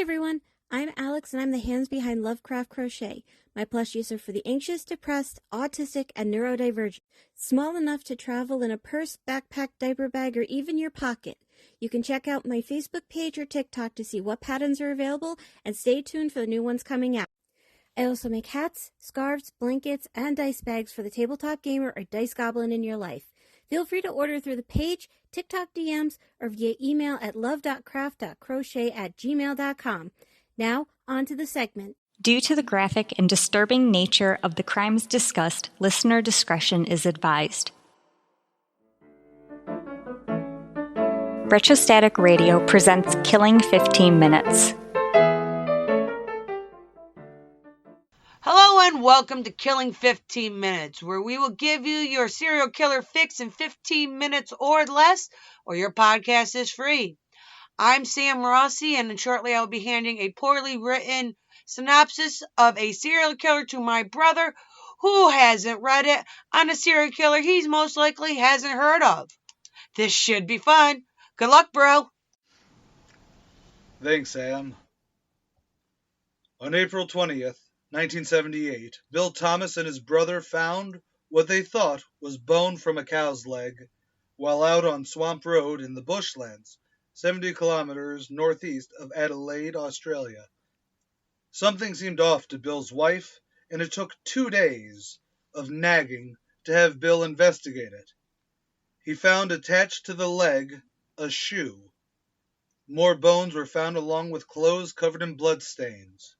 everyone, I'm Alex and I'm the hands behind Lovecraft Crochet. My plushies are for the anxious, depressed, autistic, and neurodivergent. Small enough to travel in a purse, backpack, diaper bag, or even your pocket. You can check out my Facebook page or TikTok to see what patterns are available and stay tuned for the new ones coming out. I also make hats, scarves, blankets, and dice bags for the tabletop gamer or dice goblin in your life. Feel free to order through the page, TikTok DMs, or via email at love.craft.crochet@gmail.com. Now, on to the segment. Due to the graphic and disturbing nature of the crimes discussed, listener discretion is advised. Retrostatic Radio presents Killing 15 Minutes. Hello and welcome to Killing 15 Minutes, where we will give you your serial killer fix in 15 minutes or less, or your podcast is free. I'm Sam Rossi, and shortly I will be handing a poorly written synopsis of a serial killer to my brother, who hasn't read it, on a serial killer he's most likely hasn't heard of. This should be fun. Good luck, bro. Thanks, Sam. On April 20th, 1978, Bill Thomas and his brother found what they thought was bone from a cow's leg while out on Swamp Road in the bushlands, 70 kilometers northeast of Adelaide, Australia. Something seemed off to Bill's wife, and it took 2 days of nagging to have Bill investigate it. He found attached to the leg a shoe. More bones were found along with clothes covered in bloodstains.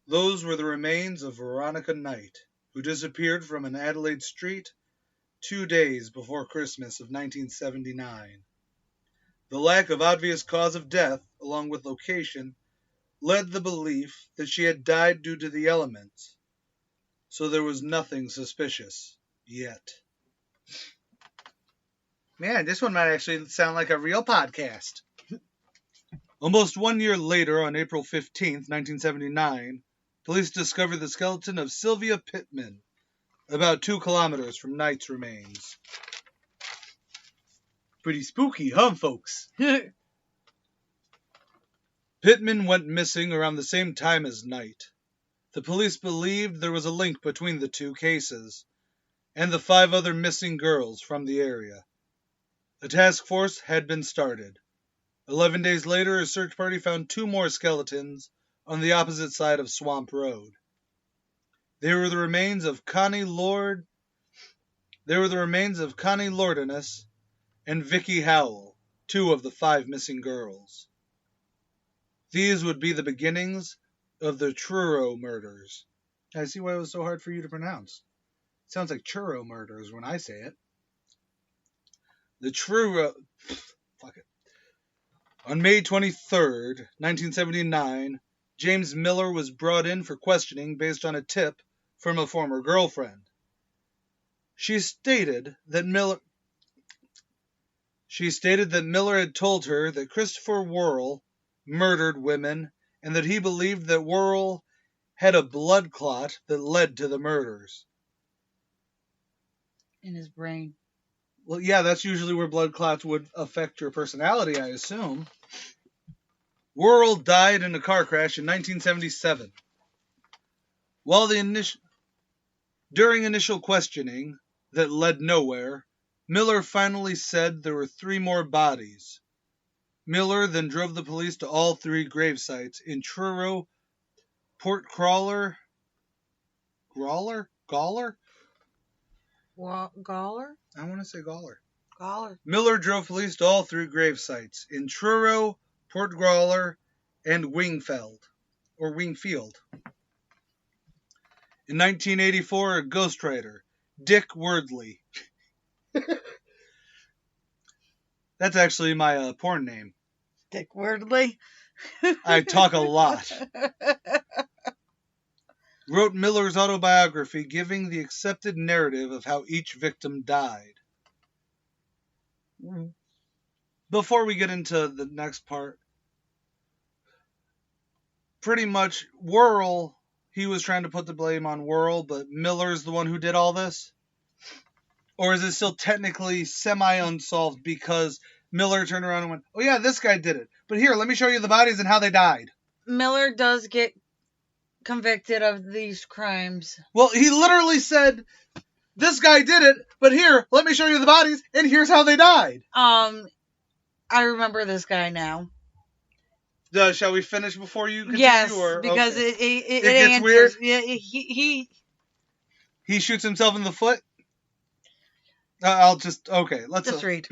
Those were the remains of Veronica Knight, who disappeared from an Adelaide street 2 days before Christmas of 1979. The lack of obvious cause of death, along with location, led the belief that she had died due to the elements, so there was nothing suspicious yet. Man, this one might actually sound like a real podcast. Almost 1 year later, on April 15th, 1979, police discovered the skeleton of Sylvia Pittman, about 2 kilometers from Knight's remains. Pretty spooky, huh, folks? Pittman went missing around the same time as Knight. The police believed there was a link between the two cases and the 5 other missing girls from the area. A task force had been started. 11 days later, a search party found 2 more skeletons on the opposite side of Swamp Road. They were the remains of Connie Lordinus and Vicky Howell, 2 of the 5 missing girls. These would be the beginnings of the Truro Murders. I see why it was so hard for you to pronounce. It sounds like Truro Murders when I say it. The Truro... Fuck it. On May 23rd, 1979, James Miller was brought in for questioning based on a tip from a former girlfriend. She stated that Miller had told her that Christopher Worrell murdered women and that he believed that Worrell had a blood clot that led to the murders. In his brain. Well, yeah, that's usually where blood clots would affect your personality, I assume. Worrell died in a car crash in 1977. During initial questioning that led nowhere, Miller finally said there were 3 more bodies. Miller then drove the police to all 3 grave sites in Truro, Gawler? I want to say Gawler. Miller drove police to all 3 grave sites in Truro, Port Gawler, and Wingfield. In 1984, a ghostwriter, Dick Wordley. That's actually my porn name. Dick Wordley. I talk a lot. Wrote Miller's autobiography, giving the accepted narrative of how each victim died. Before we get into the next part, pretty much Worrell, he was trying to put the blame on Worrell, but Miller's the one who did all this? Or is it still technically semi-unsolved because Miller turned around and went, "Oh yeah, this guy did it. But here, let me show you the bodies and how they died." Miller does get convicted of these crimes. Well, he literally said, "This guy did it, but here, let me show you the bodies, and here's how they died." I remember this guy now. Shall we finish before you continue? Yes, or, because okay. it gets answers. weird. Yeah, he shoots himself in the foot. Let's just read.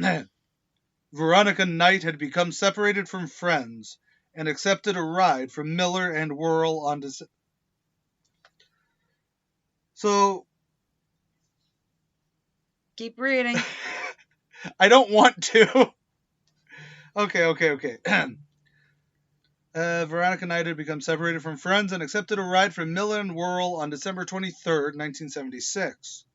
Veronica Knight had become separated from friends and accepted a ride from Miller and Worrell on So keep reading. I don't want to. Okay. Veronica Knight had become separated from friends and accepted a ride from Miller and Worrell on December 23rd, 1976.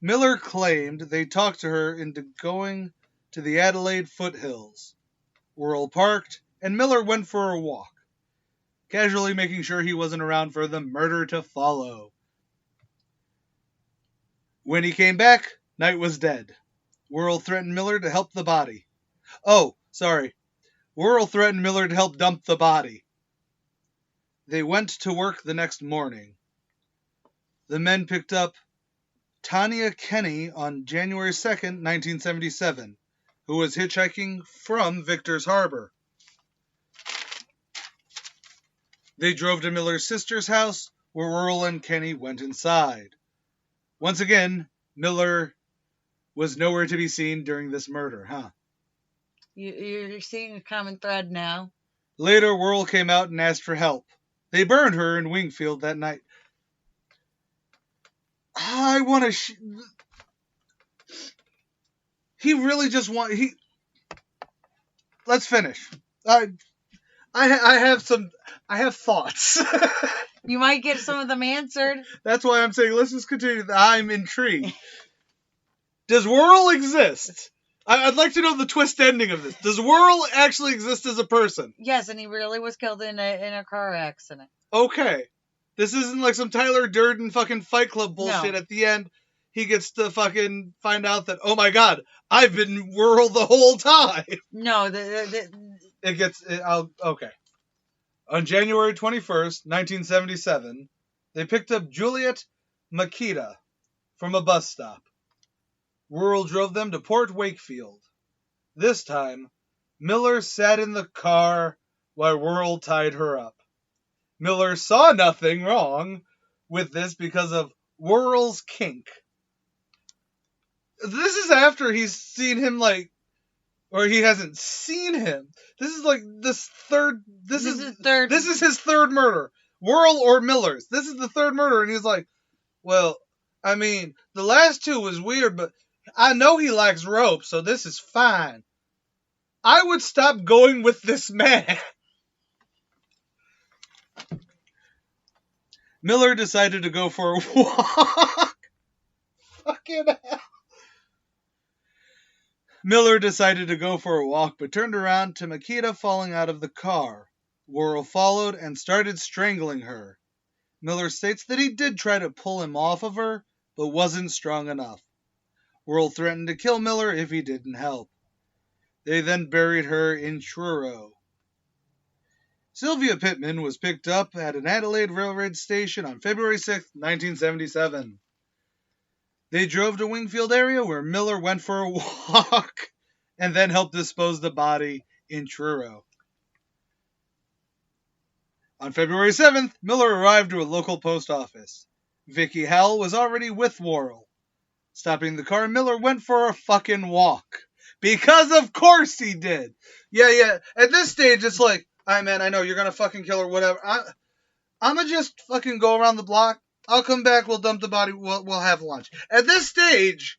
Miller claimed they talked to her into going to the Adelaide foothills. Worrell parked, and Miller went for a walk, casually making sure he wasn't around for the murder to follow. When he came back, Knight was dead. Worrell threatened Miller to help the body. Worrell threatened Miller to help dump the body. They went to work the next morning. The men picked up Tanya Kenny on January 2nd, 1977, who was hitchhiking from Victor's Harbor. They drove to Miller's sister's house, where Worrell and Kenny went inside. Once again, Miller was nowhere to be seen during this murder, huh? You're seeing a common thread now. Later, Worrell came out and asked for help. They burned her in Wingfield that night. I want to... He really just want... Let's finish. I have thoughts. You might get some of them answered. That's why I'm saying let's just continue. I'm intrigued. Does Worrell exist? I'd like to know the twist ending of this. Does Worrell actually exist as a person? Yes, and he really was killed in a car accident. Okay. This isn't like some Tyler Durden fucking Fight Club bullshit. No. At the end, he gets to fucking find out that, oh my god, I've been Worrell the whole time. No, okay. On January 21st, 1977, they picked up Juliet Makita from a bus stop. Worrell drove them to Port Wakefield. This time, Miller sat in the car while Worrell tied her up. Miller saw nothing wrong with this because of Worrell's kink. This is after he's seen him or he hasn't seen him. This is This is his third murder. Worrell or Miller's. This is the third murder, and he's like, well, I mean, the last two was weird, but I know he likes rope, so this is fine. I would stop going with this man. Miller decided to go for a walk. Fucking hell. Miller decided to go for a walk, but turned around to Makita falling out of the car. Worrell followed and started strangling her. Miller states that he did try to pull him off of her, but wasn't strong enough. Worrell threatened to kill Miller if he didn't help. They then buried her in Truro. Sylvia Pittman was picked up at an Adelaide railroad station on February 6, 1977. They drove to Wingfield area where Miller went for a walk and then helped dispose the body in Truro. On February 7th, Miller arrived to a local post office. Vicky Howell was already with Worrell. Stopping the car, Miller went for a fucking walk. Because of course he did. Yeah. At this stage, it's like, alright man, I know you're gonna fucking kill her, whatever. I'm gonna just fucking go around the block. I'll come back, we'll dump the body, we'll have lunch. At this stage,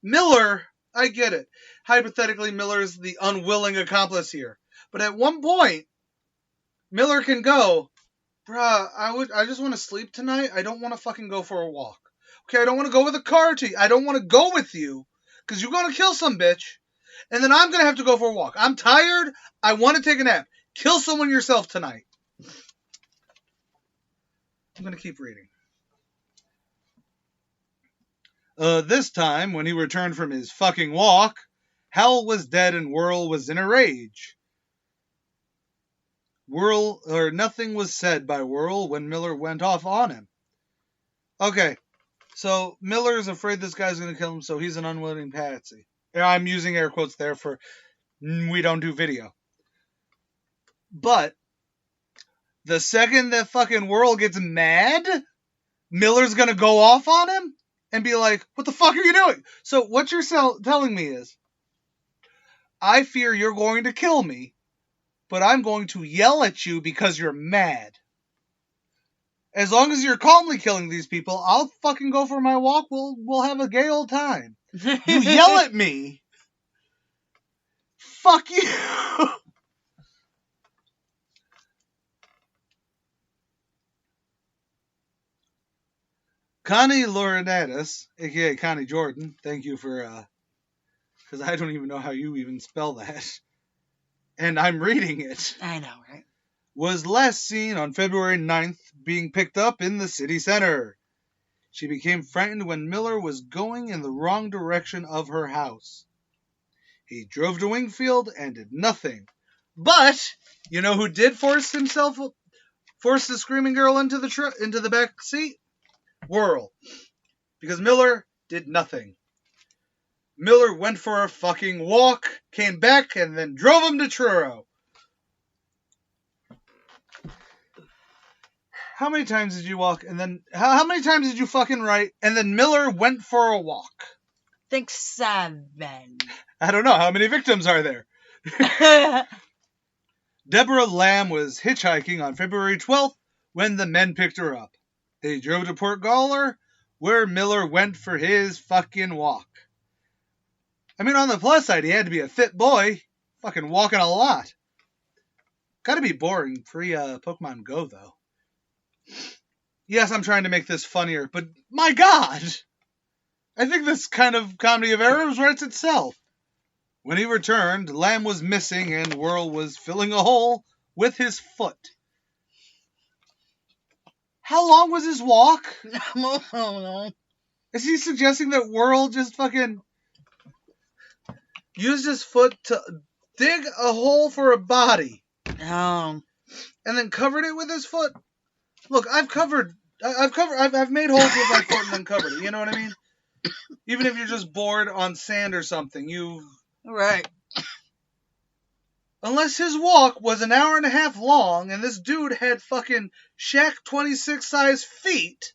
Miller, I get it. Hypothetically, Miller is the unwilling accomplice here. But at one point, Miller can go, bruh, I just want to sleep tonight. I don't want to fucking go for a walk. Okay, I don't want to go with a car to you. I don't want to go with you, because you're going to kill some bitch, and then I'm going to have to go for a walk. I'm tired. I want to take a nap. Kill someone yourself tonight. I'm going to keep reading. This time, when he returned from his fucking walk, Howell was dead and Worrell was in a rage. Nothing was said by Worrell when Miller went off on him. Okay, so Miller's afraid this guy's going to kill him, so he's an unwitting patsy. I'm using air quotes there for we don't do video. But the second that fucking Worrell gets mad, Miller's going to go off on him and be like, what the fuck are you doing? So what you're telling me is, I fear you're going to kill me, but I'm going to yell at you because you're mad. As long as you're calmly killing these people, I'll fucking go for my walk. We'll have a gay old time. You yell at me. Fuck you. Connie Laurinaitis, aka Connie Jordan, thank you for, because I don't even know how you even spell that. And I'm reading it. I know, right? Was last seen on February 9th being picked up in the city center. She became frightened when Miller was going in the wrong direction of her house. He drove to Wingfield and did nothing. But, you know who did force the screaming girl into the back seat? Worrell. Because Miller did nothing. Miller went for a fucking walk, came back, and then drove him to Truro. How many times did you walk, and then... How many times did you fucking write, and then Miller went for a walk? I think 7. I don't know. How many victims are there? Deborah Lamb was hitchhiking on February 12th when the men picked her up. They drove to Port Gawler, where Miller went for his fucking walk. I mean, on the plus side, he had to be a fit boy. Fucking walking a lot. Gotta be boring pre-Pokemon Go, though. Yes, I'm trying to make this funnier, but my God! I think this kind of comedy of errors writes itself. When he returned, Lamb was missing and Worrell was filling a hole with his foot. How long was his walk? I don't know. Is he suggesting that Worrell just fucking used his foot to dig a hole for a body? No. And then covered it with his foot? Look, I've made holes with my foot and then covered it. You know what I mean? Even if you're just bored on sand or something, Right. Unless his walk was an hour and a half long and this dude had fucking Shaq 26 size feet.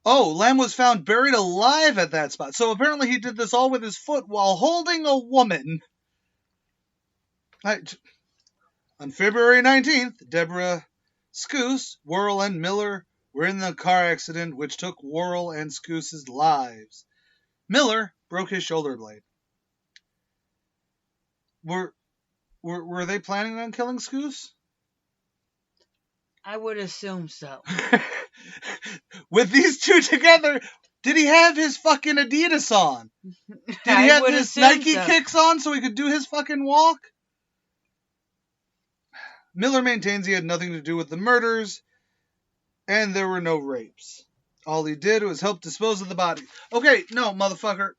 Oh, Lamb was found buried alive at that spot. So apparently he did this all with his foot while holding a woman. On February 19th, Deborah Scoose, Worrell, and Miller were in the car accident which took Worrell and Scoose's lives. Miller broke his shoulder blade. Were they planning on killing Scoose? I would assume so. With these two together, did he have his fucking Adidas on? Did he have his Nike kicks on so he could do his fucking walk? Miller maintains he had nothing to do with the murders, and there were no rapes. All he did was help dispose of the body. Okay, no, motherfucker.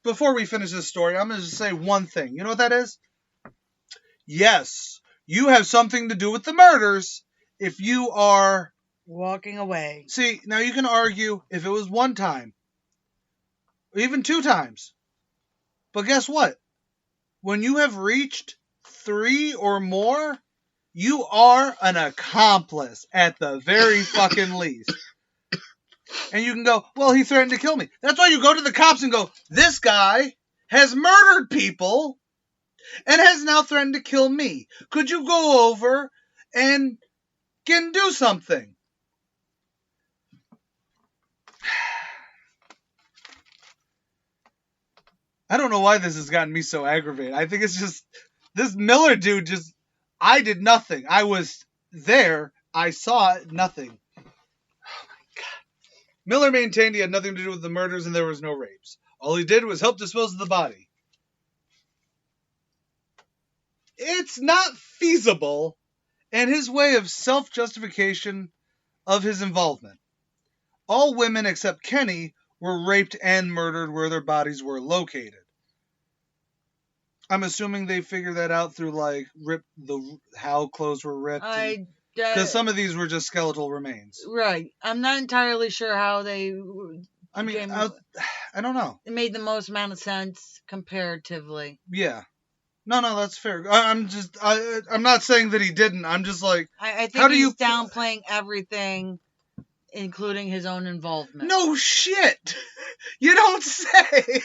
Before we finish this story, I'm going to just say one thing. You know what that is? Yes, you have something to do with the murders if you are... walking away. See, now you can argue if it was one time, or even 2 times. But guess what? When you have reached 3 or more, you are an accomplice at the very fucking least. And you can go, well, he threatened to kill me. That's why you go to the cops and go, this guy has murdered people and has now threatened to kill me. Could you go over and can do something? I don't know why this has gotten me so aggravated. I think it's just, this Miller dude just, I did nothing. I was there. I saw it. Nothing. Miller maintained he had nothing to do with the murders and there was no rapes. All he did was help dispose of the body. It's not feasible, and his way of self-justification of his involvement. All women except Kenny were raped and murdered where their bodies were located. I'm assuming they figured that out through like how clothes were ripped. Because some of these were just skeletal remains. Right. I'm not entirely sure how they. I mean, I don't know. It made the most amount of sense comparatively. Yeah. No, that's fair. I'm not saying that he didn't. I'm just like, I think he's downplaying everything, including his own involvement. No shit! You don't say!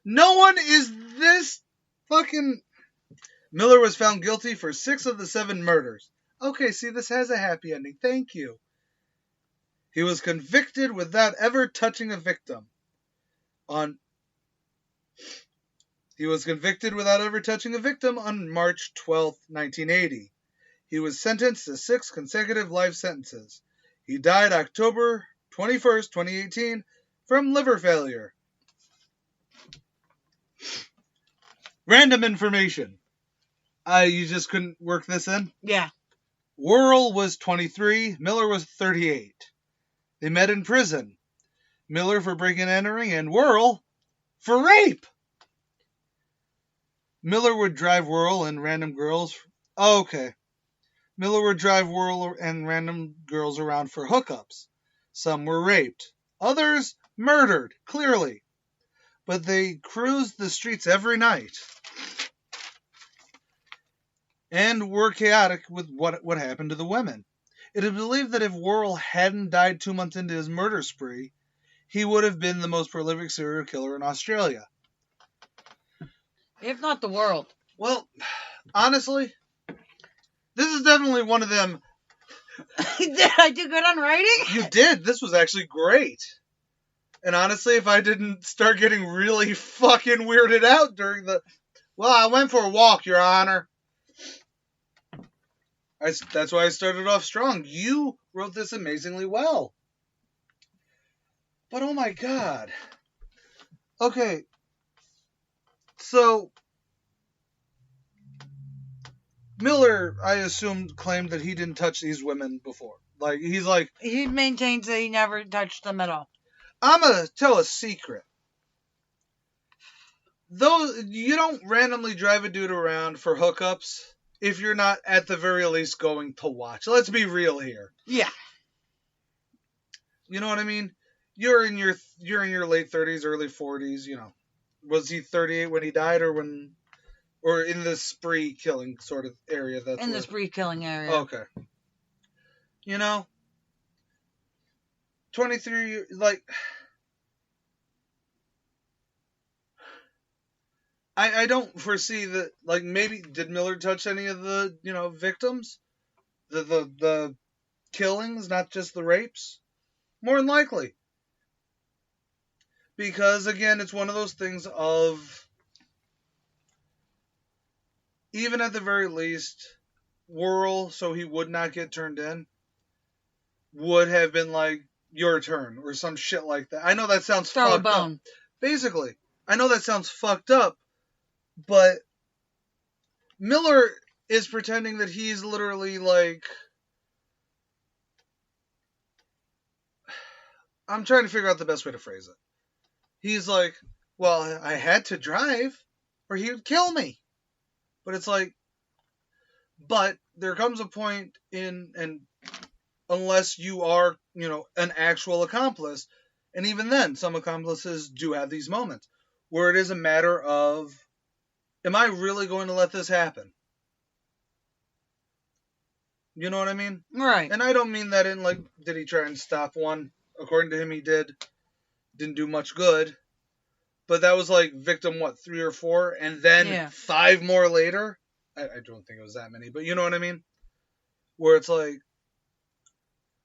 No one is this fucking... Miller was found guilty for 6 of the 7 murders. Okay, see, this has a happy ending. Thank you. He was convicted without ever touching a victim. He was convicted without ever touching a victim on March 12, 1980. He was sentenced to 6 consecutive life sentences. He died October 21st, 2018, from liver failure. Random information. You just couldn't work this in? Yeah. Worrell was 23, Miller was 38. They met in prison. Miller for breaking and entering, and Worrell for rape. Miller would drive Worrell and random girls. Miller would drive Worrell and random girls around for hookups. Some were raped. Others murdered, clearly. But they cruised the streets every night. And were chaotic with what happened to the women. It is believed that if Worrell hadn't died 2 months into his murder spree, he would have been the most prolific serial killer in Australia. If not the world. Well, honestly, this is definitely one of them. Did I do good on writing? You did. This was actually great. And honestly, if I didn't start getting really fucking weirded out during Well, I went for a walk, Your Honor. That's why I started off strong. You wrote this amazingly well. But oh my god. Okay. So, Miller, I assume, claimed that he didn't touch these women before. He maintains that he never touched them at all. I'm gonna tell a secret. You don't randomly drive a dude around for hookups if you're not at the very least going to watch. Let's be real here. Yeah. You know what I mean? You're in your late 30s, early 40s, you know. Was he 38 when he died or in the spree killing sort of area? The spree killing area. Okay. You know, 23, I don't foresee that, maybe, did Miller touch any of the, victims? The killings, not just the rapes? More than likely. Because, again, it's one of those things of, even at the very least, Worrell, so he would not get turned in, would have been your turn, or some shit like that. I know that sounds fucked up. Basically. I know that sounds fucked up, but Miller is pretending that he's literally I'm trying to figure out the best way to phrase it. He's like, well, I had to drive or he would kill me. But it's but there comes a point and unless you are, an actual accomplice, and even then, some accomplices do have these moments where it is a matter of, am I really going to let this happen? You know what I mean? Right. And I don't mean that in did he try and stop one? According to him, he did. Didn't do much good. But that was victim, 3 or 4? And then 5 more later? I don't think it was that many, but you know what I mean? Where it's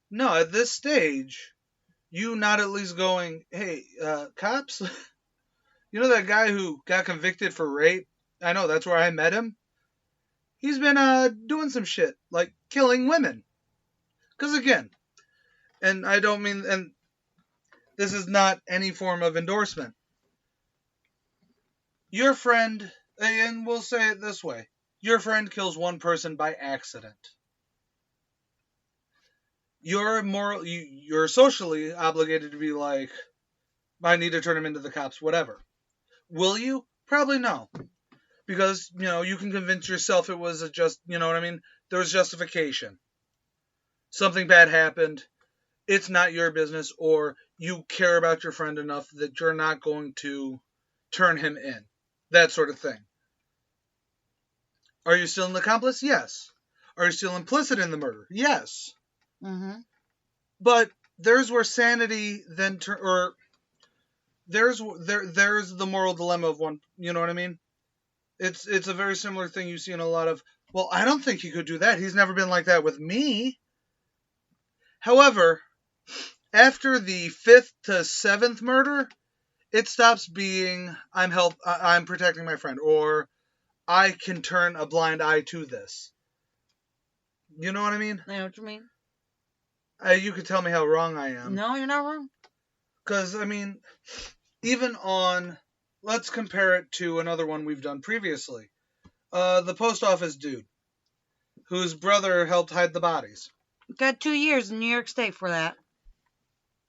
no, at this stage, you not at least going, hey, cops? You know that guy who got convicted for rape? I know, that's where I met him. He's been doing some shit, killing women. Because again, and I don't mean, and this is not any form of endorsement. Your friend, and we'll say it this way, your friend kills one person by accident. you're socially obligated to be like, I need to turn him into the cops, whatever. Will you? Probably no. Because, you can convince yourself it was you know what I mean? There was justification. Something bad happened. It's not your business, or you care about your friend enough that you're not going to turn him in. That sort of thing. Are you still an accomplice? Yes. Are you still implicit in the murder? Yes. Mm-hmm. But there's where sanity then there's the moral dilemma of one. You know what I mean? It's a very similar thing you see in a lot of. Well, I don't think he could do that. He's never been like that with me. However, after the 5th to 7th murder, it stops being I'm protecting my friend, or I can turn a blind eye to this. You know what I mean? I know what you mean. You could tell me how wrong I am. No, you're not wrong. Because, even on, let's compare it to another one we've done previously. The post office dude, whose brother helped hide the bodies. Got 2 years in New York State for that.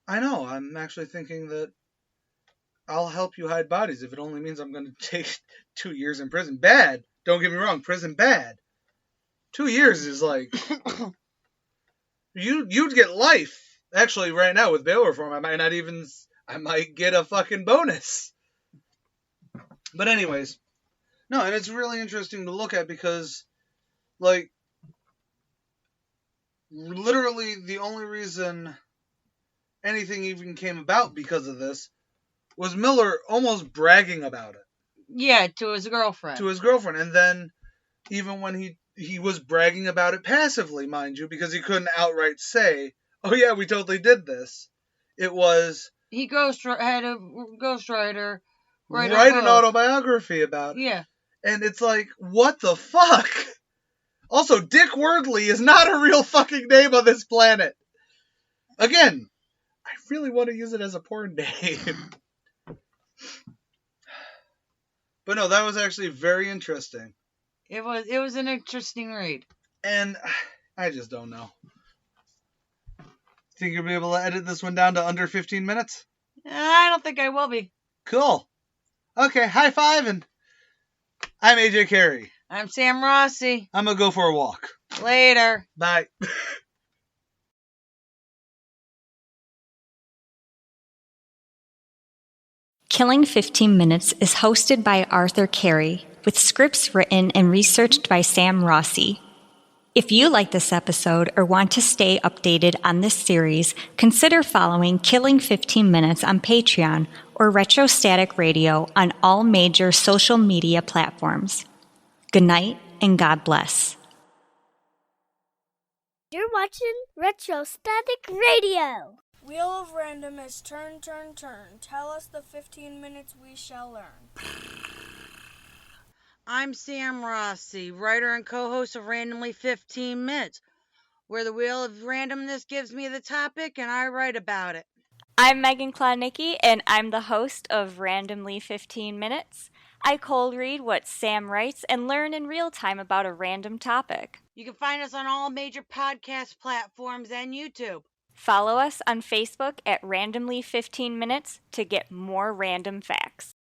I know. I'm actually thinking that I'll help you hide bodies if it only means I'm going to take 2 years in prison. Bad. Don't get me wrong. Prison bad. 2 years is like... You'd get life. Actually, right now with bail reform, I might get a fucking bonus. But anyways, no, and it's really interesting to look at because, like, literally the only reason anything even came about because of this was Miller almost bragging about it. Yeah, to his girlfriend. And then, even when he was bragging about it passively, mind you, because he couldn't outright say, oh yeah, we totally did this. It was... He had a ghostwriter write an autobiography about it. Yeah. And it's like, what the fuck? Also, Dick Wordley is not a real fucking name on this planet. Again, I really want to use it as a porn name. But no, that was actually very interesting. It was an interesting read. And I just don't know. Think you'll be able to edit this one down to under 15 minutes? I don't think I will be. Cool. Okay, high five, and I'm AJ Carey. I'm Sam Rossi. I'm gonna go for a walk. Later. Bye. Killing 15 Minutes is hosted by Arthur Carey, with scripts written and researched by Sam Rossi. If you like this episode or want to stay updated on this series, consider following Killing 15 Minutes on Patreon or Retrostatic Radio on all major social media platforms. Good night and God bless. You're watching Retrostatic Radio. Wheel of Random is turn, turn, turn. Tell us the 15 minutes we shall learn. I'm Sam Rossi, writer and co-host of Randomly 15 Minutes, where the Wheel of Randomness gives me the topic and I write about it. I'm Megan Klodnicki, and I'm the host of Randomly 15 Minutes. I cold read what Sam writes and learn in real time about a random topic. You can find us on all major podcast platforms and YouTube. Follow us on Facebook at Randomly 15 Minutes to get more random facts.